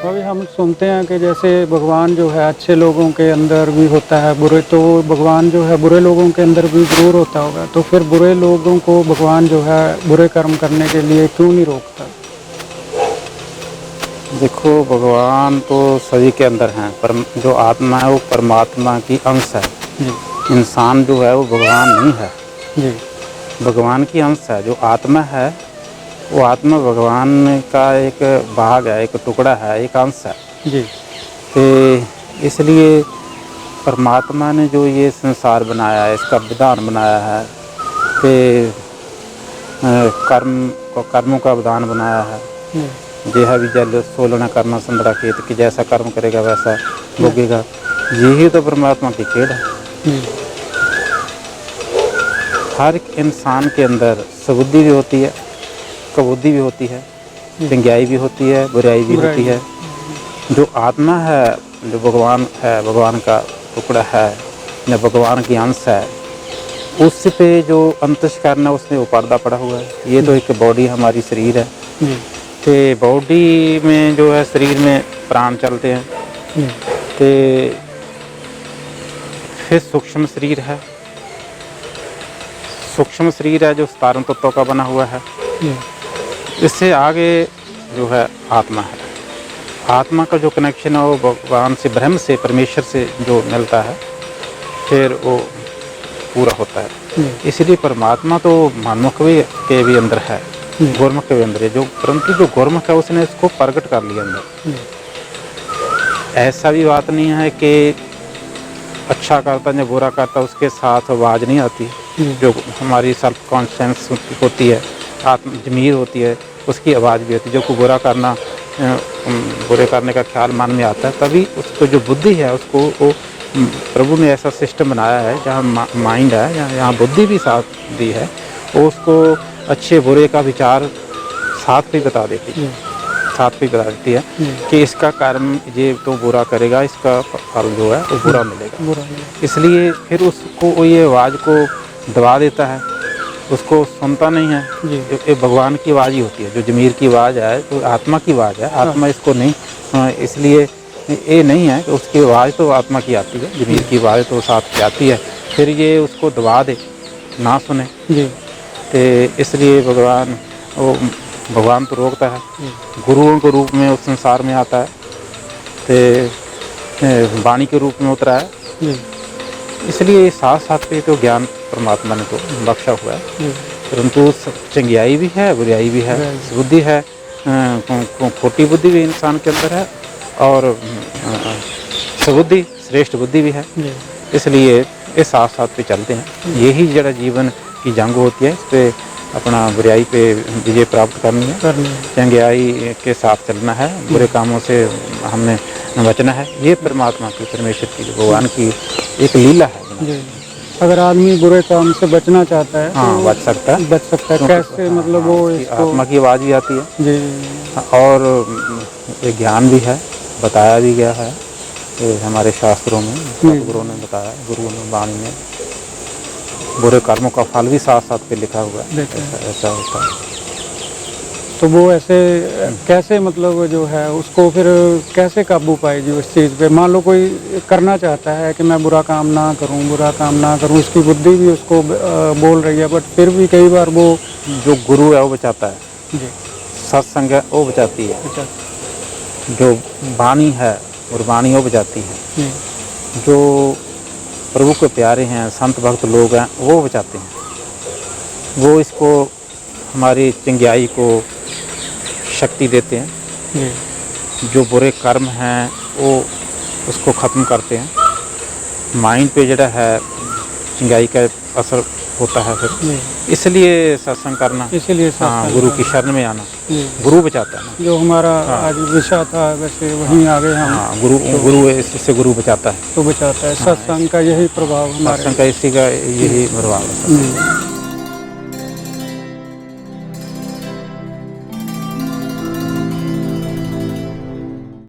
अभी हम सुनते हैं कि जैसे भगवान जो है अच्छे लोगों के अंदर भी होता है, बुरे तो भगवान जो है बुरे लोगों के अंदर भी ज़रूर होता होगा। तो फिर बुरे लोगों को भगवान जो है बुरे कर्म करने के लिए क्यों नहीं रोकता? देखो, भगवान तो सभी के अंदर हैं, पर जो आत्मा है वो परमात्मा की अंश है। जी। इंसान जो है वो भगवान नहीं है, जी। भगवान की अंश है। जो आत्मा है वो आत्मा भगवान का एक भाग है, एक टुकड़ा है, एक अंश है। जी। तो इसलिए परमात्मा ने जो ये संसार बनाया है, इसका विधान बनाया है कि कर्मों का विधान बनाया है। जेह भी जल सोलना करना संदड़ा खेत, कि जैसा कर्म करेगा वैसा भोगेगा। यही तो परमात्मा की खेल है। हर इंसान के अंदर सुबुद्धि भी होती है, कबुद्धि भी होती है, चंगियाई भी होती है, बुराई भी होती है। जो आत्मा है, जो भगवान है, भगवान का टुकड़ा है, या भगवान की अंश है, उस पे जो अंतस्करण है उसमें वो पर्दा पड़ा हुआ है। ये तो एक बॉडी हमारी शरीर है, तो बॉडी में जो है शरीर में प्राण चलते हैं। तो फिर सूक्ष्म शरीर है, सूक्ष्म शरीर है जो 17 तत्वों का बना हुआ है। इससे आगे जो है आत्मा है। आत्मा का जो कनेक्शन है वो भगवान से, ब्रह्म से, परमेश्वर से जो मिलता है, फिर वो पूरा होता है। इसलिए परमात्मा तो मनमुख के भी अंदर है, गुरमुख के भी अंदर है, जो परंतु जो गुरमुख है उसने इसको प्रकट कर लिया अंदर। ऐसा भी बात नहीं है कि अच्छा करता या बुरा करता उसके साथ आवाज़ नहीं आती। जो हमारी सेल्फ कॉन्शियस होती है, आत्म ज़मीर होती है, उसकी आवाज़ भी होती है। जो को बुरा करना, बुरे करने का ख्याल मन में आता है, तभी उसको जो बुद्धि है उसको वो प्रभु ने ऐसा सिस्टम बनाया है जहाँ माइंड है, यहाँ बुद्धि भी साथ दी है, वो उसको अच्छे बुरे का विचार साथ भी बता देती है, साथ भी बता देती है कि इसका कर्म ये तो बुरा करेगा, इसका फल जो है वो बुरा मिलेगा। इसलिए फिर उसको वो ये आवाज़ को दबा देता है, उसको सुनता नहीं है। ये भगवान की आवाज़ ही होती है, जो ज़मीर की आवाज़ है, तो आत्मा की आवाज़ है। आत्मा इसको नहीं, इसलिए ये नहीं है कि उसकी आवाज़ तो आत्मा की आती है, ज़मीर की आवाज़ तो साथ आती है, फिर ये उसको दबा दे, ना सुने। तो इसलिए भगवान तो रोकता है, गुरुओं के रूप में उस संसार में आता है, तो वाणी के रूप में उतरा है। इसलिए साथ साथ पे तो ज्ञान परमात्मा ने तो बख्शा हुआ है, परंतु चंगियाई भी है, बुराई भी है, बुद्धि है, खोटी बुद्धि भी इंसान के अंदर है, और सुबुद्धि, श्रेष्ठ बुद्धि भी है। इसलिए ये साथ साथ पे चलते हैं। यही जरा जीवन की जंग होती है, इस पे अपना बुराई पे विजय प्राप्त करनी है, चंगियाई के साथ चलना है, बुरे कामों से हमने बचना है। ये परमात्मा की, परमेश्वर की, भगवान की एक लीला है। अगर आदमी बुरे काम से बचना चाहता है, हाँ, बच सकता है। कैसे? मतलब वो आत्मा की आवाज़ भी आती है जी, और एक ज्ञान भी है, बताया भी गया है हमारे शास्त्रों में, गुरुओं ने बताया, गुरुओं ने वाणी में बुरे कर्मों का फल भी साथ साथ पे लिखा हुआ है। ऐसा होता है। तो वो ऐसे कैसे, मतलब जो है उसको फिर कैसे काबू पाएगी उस चीज़ पे? मान लो कोई करना चाहता है कि मैं बुरा काम ना करूं, बुरा काम ना करूं, इसकी बुद्धि भी उसको बोल रही है, बट फिर भी कई बार वो जो गुरु है वो बचाता है, जी, सत्संग है वो बचाती है, जो वाणी है और वाणी वो बचाती है, जो प्रभु के प्यारे हैं, संत भक्त लोग हैं, वो बचाते हैं। वो इसको, हमारी चंगियाई को शक्ति देते हैं। जो बुरे कर्म हैं वो उसको ख़त्म करते हैं। माइंड पे जड़ा है चंगियाई का असर होता है फिर। इसलिए सत्संग करना, इसीलिए हाँ, गुरु की शरण में आना, गुरु बचाता है। जो हमारा आज विषय था वैसे वहीं आगे हम, हाँ, गुरु इससे गुरु बचाता है, तो बचाता है। सत्संग का यही प्रभाव, सत्संग का इसी का यही प्रभाव है।